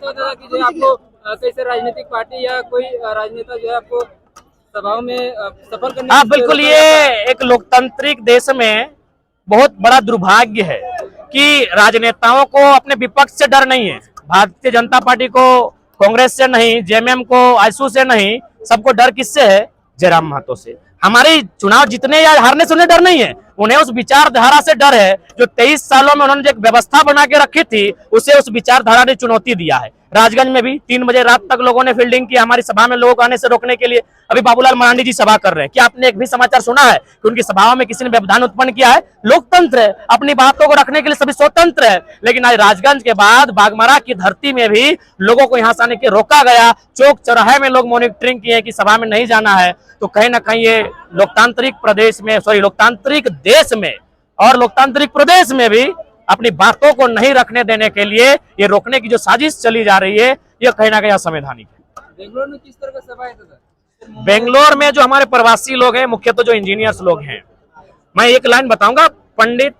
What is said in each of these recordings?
तो दादा कि जो आपको कैसे राजनीतिक पार्टी या कोई राजनेता जो है आपको सभाओं में सफल करने हाँ बिल्कुल, ये एक लोकतांत्रिक देश में बहुत बड़ा दुर्भाग्य है कि राजनेताओं को अपने विपक्ष से डर नहीं है। भारतीय जनता पार्टी को कांग्रेस से नहीं, जेएमएम को आजसू से नहीं, सबको डर किससे है? जयराम महतो से। हमारे चुनाव जीतने या हारने से उन्हें डर नहीं है, उन्हें उस विचारधारा से डर है जो 23 सालों में उन्होंने जो एक व्यवस्था बना के रखी थी, उसे उस विचारधारा ने चुनौती दिया है। राजगंज में भी 3 बजे रात तक लोगों ने फील्डिंग की हमारी सभा में लोगों को आने से रोकने के लिए। अभी बाबूलाल मरांडी जी सभा कर रहे हैं, क्या आपने एक भी समाचार सुना है कि उनकी सभाओं में किसी ने व्यवधान उत्पन्न किया है? लोकतंत्र है, अपनी बातों को रखने के लिए सभी स्वतंत्र है। लेकिन आज राजगंज के बाद बागमरा की धरती में भी लोगों को यहां से आने के रोका गया, चौक चौराहे में लोग मॉनिटरिंग किए कि सभा में नहीं जाना है। तो कहीं ना कहीं ये लोकतांत्रिक प्रदेश में, लोकतांत्रिक देश में और लोकतांत्रिक प्रदेश में भी अपनी बातों को नहीं रखने देने के लिए ये रोकने की जो साजिश चली जा रही है, ये कहीं ना कहीं असंवैधानिक है। बेंगलोर में किस तरह का सभा है दादा? बेंगलोर में जो हमारे प्रवासी लोग हैं, मुख्यतः जो इंजीनियर्स लोग हैं, मैं एक लाइन बताऊंगा। पंडित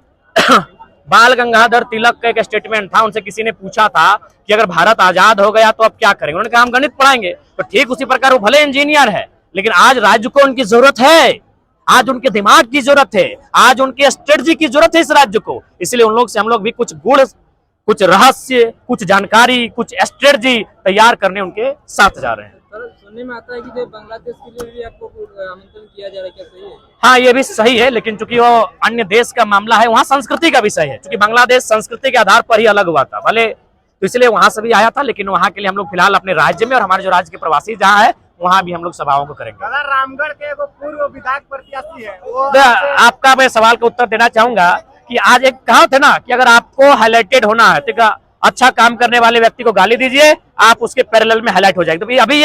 बाल गंगाधर तिलक का एक स्टेटमेंट था, उनसे किसी ने पूछा था कि अगर भारत आजाद हो गया तो अब क्या करेंगे? उन्होंने कहा हम गणित पढ़ाएंगे। तो ठीक उसी प्रकार वो भले इंजीनियर है, लेकिन आज राज्य को उनकी जरूरत है, आज उनके दिमाग की जरूरत है, आज उनके स्ट्रेटजी की जरूरत है इस राज्य को। इसलिए उन लोग से हम लोग भी कुछ गुण, कुछ रहस्य, कुछ जानकारी, कुछ स्ट्रेटजी तैयार करने उनके साथ जा रहे हैं। सुनने में आता है कि जो बांग्लादेश के लिए भी आपको आमंत्रण किया जा रहा है, क्या सही है? हाँ, ये भी सही है, लेकिन चूंकि वो अन्य देश का मामला है, वहाँ संस्कृति का विषय है। क्योंकि बांग्लादेश संस्कृति के आधार पर ही अलग हुआ था, भले तो इसलिए वहां से भी आया था, लेकिन वहां के लिए हम लोग फिलहाल अपने राज्य में और हमारे जो राज्य के प्रवासी जहाँ है वहां भी हम लोग सभाओं को करेंगे। रामगढ़ के वो पूर्व विधायक प्रत्याशी है वो आपका मैं सवाल का उत्तर देना चाहूंगा कि आज एक कहावत है ना कि अगर आपको हाईलाइटेड होना है तो अच्छा काम करने वाले व्यक्ति को गाली दीजिए, आप उसके पैरेलल में हाईलाइट हो जाएगा। तो अभी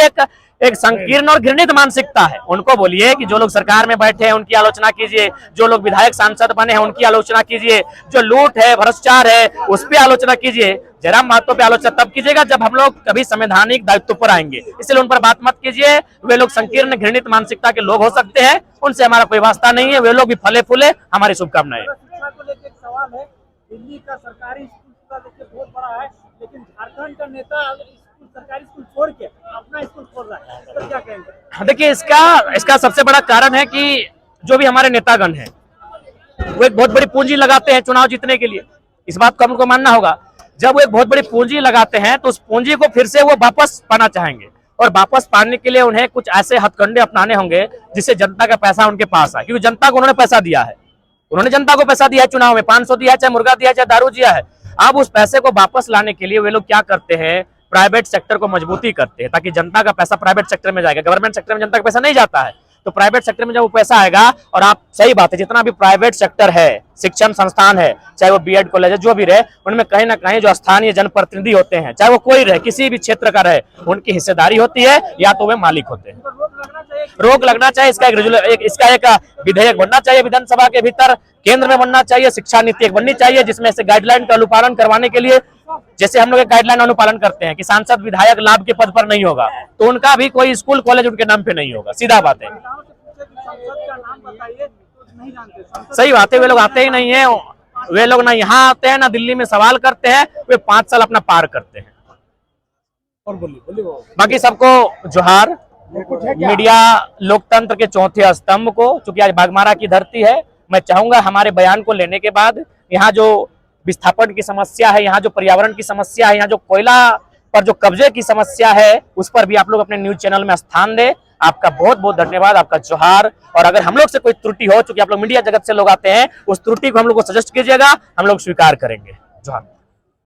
एक संकीर्ण और घृणित मानसिकता है। उनको बोलिए कि जो लोग सरकार में बैठे हैं उनकी आलोचना कीजिए, जो लोग विधायक सांसद बने हैं उनकी आलोचना कीजिए, जो लूट है, भ्रष्टाचार है, उस पर आलोचना कीजिए। जयराम महतो पे आलोचना तब कीजिएगा जब हम लोग कभी संवैधानिक दायित्व पर आएंगे, इसलिए उन पर बात मत कीजिए। वे लोग संकीर्ण घृणित मानसिकता के लोग हो सकते हैं, उनसे हमारा कोई वास्ता नहीं है। वे लोग भी फले फूले, हमारी शुभकामनाएं। शिक्षा को लेकर सवाल है, दिल्ली का सरकारी स्कूल देखिए बहुत बड़ा है, लेकिन झारखंड का नेता सरकारी स्कूल छोड़ के अपना स्कूल खोल रहा है, तो क्या कहेंगे? देखिए, इसका सबसे बड़ा कारण है कि जो भी हमारे नेतागण हैं वो एक बहुत बड़ी पूंजी लगाते हैं चुनाव जीतने के लिए। इस बात को हमको मानना होगा। जब वो एक बहुत बड़ी पूंजी लगाते हैं तो उस पूंजी को फिर से वो वापस पाना चाहेंगे, और वापस पाने के लिए उन्हें कुछ ऐसे हथकंडे अपनाने होंगे जिससे जनता का पैसा उनके पास आए। क्योंकि जनता को उन्होंने पैसा दिया है, उन्होंने जनता को पैसा दिया है, चुनाव में 500 दिया है, चाहे मुर्गा दिया है, चाहे दारू दिया है। अब उस पैसे को वापस लाने के लिए वे लोग क्या करते हैं? प्राइवेट सेक्टर को मजबूती करते हैं, ताकि जनता का पैसा प्राइवेट सेक्टर में जाएगा। गवर्नमेंट सेक्टर में जनता का पैसा नहीं जाता है, तो प्राइवेट सेक्टर में जब वो पैसा आएगा, और आप सही बात है, जितना भी प्राइवेट सेक्टर है, शिक्षण संस्थान है, चाहे वो बीएड कॉलेज है, जो भी रहे, उनमें कहीं ना कहीं जो स्थानीय जनप्रतिनिधि होते हैं, चाहे वो कोई रहे, किसी भी क्षेत्र का रहे, उनकी हिस्सेदारी होती है, या तो वे मालिक होते हैं। रोक लगना चाहिए। इसका एक विधेयक बनना चाहिए विधानसभा के भीतर, केंद्र में बनना चाहिए। शिक्षा नीति एक बननी चाहिए जिसमें से गाइडलाइन का अनुपालन करवाने के लिए, जैसे हम लोग एक गाइडलाइन अनुपालन करते हैं कि सांसद विधायक लाभ के पद पर नहीं होगा, तो उनका भी कोई स्कूल कॉलेज उनके नाम पे नहीं होगा। सीधा बात है, सही बात है। वे लोग आते ही नहीं है, वे लोग ना यहाँ आते हैं ना दिल्ली में सवाल करते हैं, वे 5 साल अपना पार करते हैं। और बोलिए बाकी सबको जोहार। मीडिया लोकतंत्र के चौथे स्तंभ को, चूंकि आज बागमारा की धरती है, मैं चाहूंगा हमारे बयान को लेने के बाद यहाँ जो विस्थापन की समस्या है, यहाँ जो पर्यावरण की समस्या है, यहाँ जो कोयला पर जो कब्जे की समस्या है, उस पर भी आप लोग अपने न्यूज चैनल में स्थान दें। आपका बहुत बहुत धन्यवाद, आपका जोहार। और अगर हम लोग से कोई त्रुटि हो, चूंकि आप लोग मीडिया जगत से लोग आते हैं, उस त्रुटि को हम लोग को सजेस्ट कीजिएगा, हम लोग स्वीकार करेंगे। जोहार।